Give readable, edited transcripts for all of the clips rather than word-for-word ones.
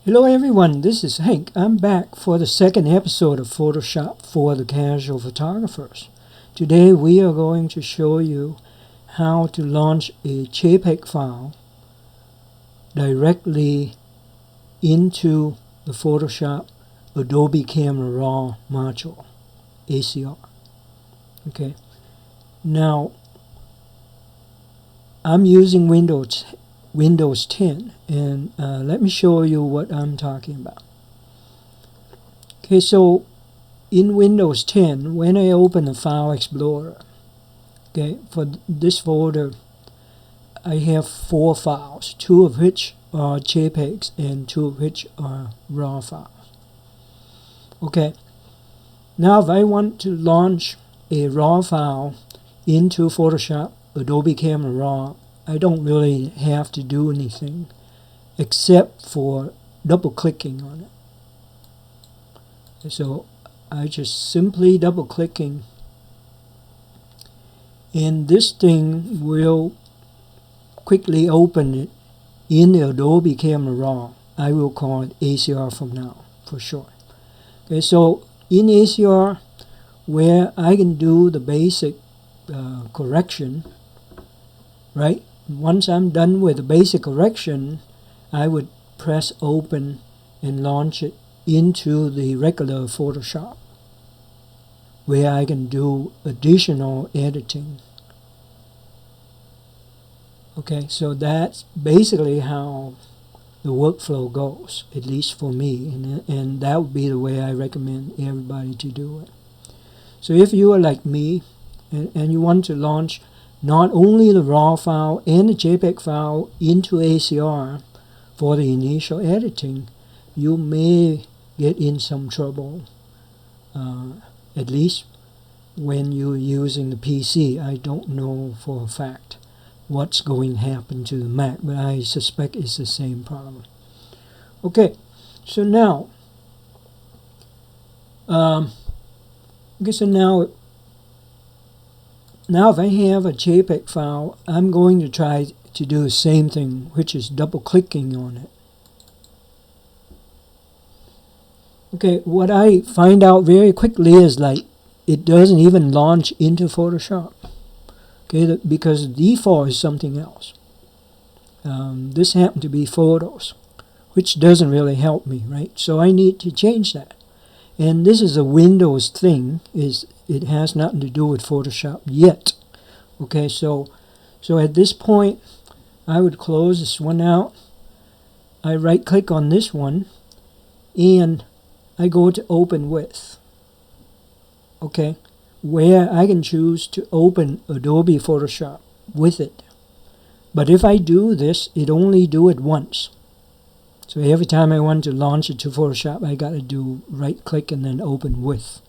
Hello everyone, this is Hank. I'm back for the second episode of Photoshop for the casual photographers. Today we are going to show you how to launch a JPEG file directly into the Photoshop Adobe Camera RAW module, ACR. Okay. Now, I'm using Windows 10, and let me show you what I'm talking about. Okay, so in Windows 10, when I open the File Explorer, okay, for this folder, I have 4 files, 2 of which are JPEGs and 2 of which are RAW files. Okay, now if I want to launch a RAW file into Photoshop Adobe Camera RAW, I don't really have to do anything except for double clicking on it. So I just simply double clicking, and this thing will quickly open it in the Adobe Camera RAW. I will call it ACR from now for sure. Okay, so in ACR, where I can do the basic correction, right? Once I'm done with the basic correction, I would press open and launch it into the regular Photoshop, where I can do additional editing. Okay, so that's basically how the workflow goes, at least for me, and that would be the way I recommend everybody to do it. So if you are like me and you want to launch not only the RAW file and the JPEG file into ACR for the initial editing, you may get in some trouble, at least when you're using the PC. I don't know for a fact what's going to happen to the Mac, but I suspect it's the same problem. Okay, so now, now if I have a JPEG file, I'm going to try to do the same thing, which is double clicking on it. Okay, what I find out very quickly is like it doesn't even launch into Photoshop. Okay, because the default is something else. This happened to be photos, which doesn't really help me, right? So I need to change that. And this is a Windows thing. It has nothing to do with Photoshop yet. Okay, so at this point, I would close this one out. I right-click on this one, and I go to Open With. Okay, where I can choose to open Adobe Photoshop with it. But if I do this, it only do it once. So every time I want to launch it to Photoshop, I got to do right-click and then Open With.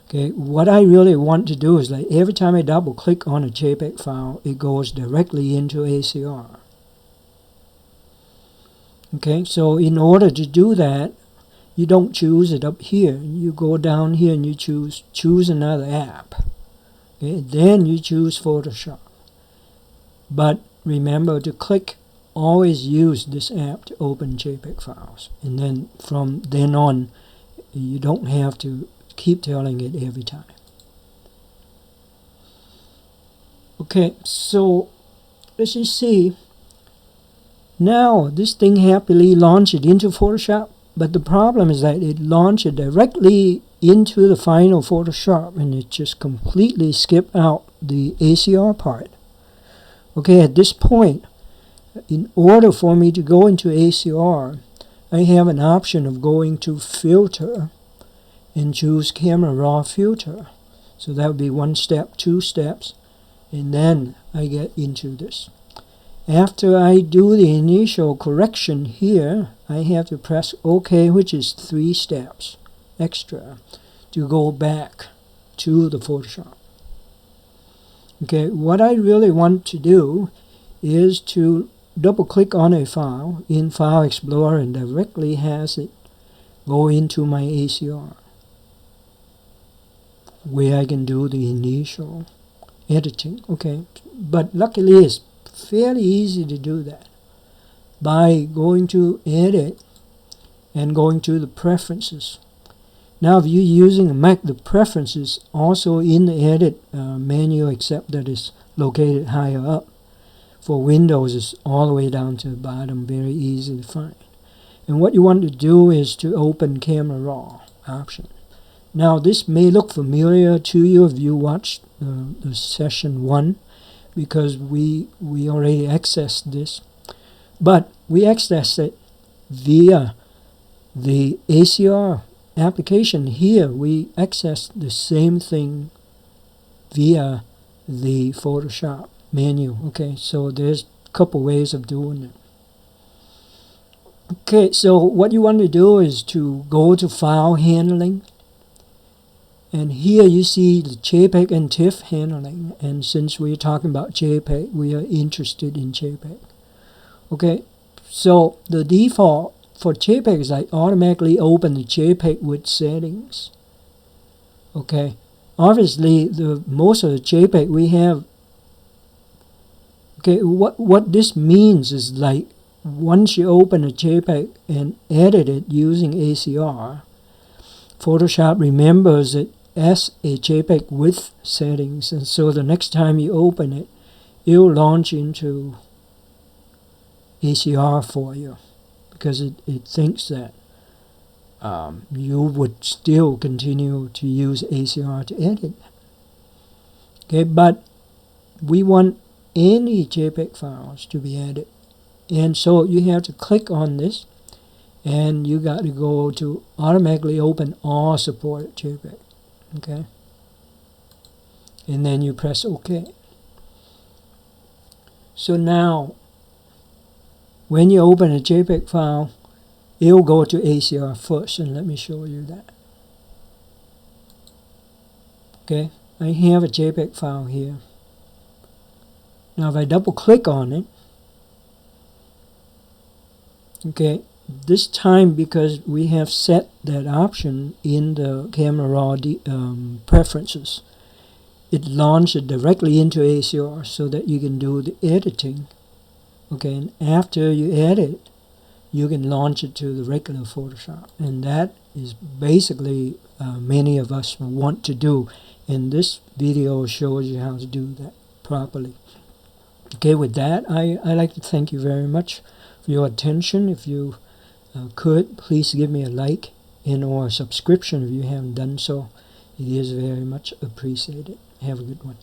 Okay, what I really want to do is like every time I double-click on a JPEG file, it goes directly into ACR. Okay, so in order to do that, you don't choose it up here. You go down here and you choose another app. Okay, then you choose Photoshop. But remember to click. Always use this app to open JPEG files, and then from then on you don't have to keep telling it every time. Okay, so as you see, now this thing happily launched it into Photoshop, but the problem is that it launched it directly into the final Photoshop and it just completely skipped out the ACR part. Okay, at this point, in order for me to go into ACR, I have an option of going to Filter and choose Camera RAW Filter. So that would be 1 step, 2 steps, and then I get into this. After I do the initial correction here, I have to press OK, which is 3 steps extra to go back to the Photoshop. Okay, what I really want to do is to double-click on a file in File Explorer and directly has it go into my ACR, where I can do the initial editing. Okay, but luckily it's fairly easy to do that by going to Edit and going to the preferences. Now if you're using a Mac, the preferences also in the edit menu, except that it's located higher up. For Windows, it's all the way down to the bottom, very easy to find. And what you want to do is to open Camera RAW option. Now this may look familiar to you if you watched the session 1, because we already accessed this. But we accessed it via the ACR application. Here we accessed the same thing via the Photoshop menu. Okay, so there's a couple ways of doing it. Okay, so what you want to do is to go to File Handling, and here you see the JPEG and TIFF handling, and since we're talking about JPEG, we are interested in JPEG. Okay, so the default for JPEG is I automatically open the JPEG with settings. Okay, obviously most of the JPEG we have. Okay, what this means is, like, once you open a JPEG and edit it using ACR, Photoshop remembers it as a JPEG with settings, and so the next time you open it, it'll launch into ACR for you, because it thinks that you would still continue to use ACR to edit. Okay, but we want any JPEG files to be added, and so you have to click on this, and you got to go to automatically open all supported JPEG. Okay, and then you press OK. So now when you open a JPEG file, it'll go to ACR first, and let me show you that. Okay, I have a JPEG file here. Now if I double click on it, okay, this time, because we have set that option in the Camera RAW preferences, it launched it directly into ACR so that you can do the editing. Okay, and after you edit, you can launch it to the regular Photoshop, and that is basically many of us want to do, and this video shows you how to do that properly. Okay, with that, I'd like to thank you very much for your attention. If you could, please give me a like and or a subscription if you haven't done so. It is very much appreciated. Have a good one.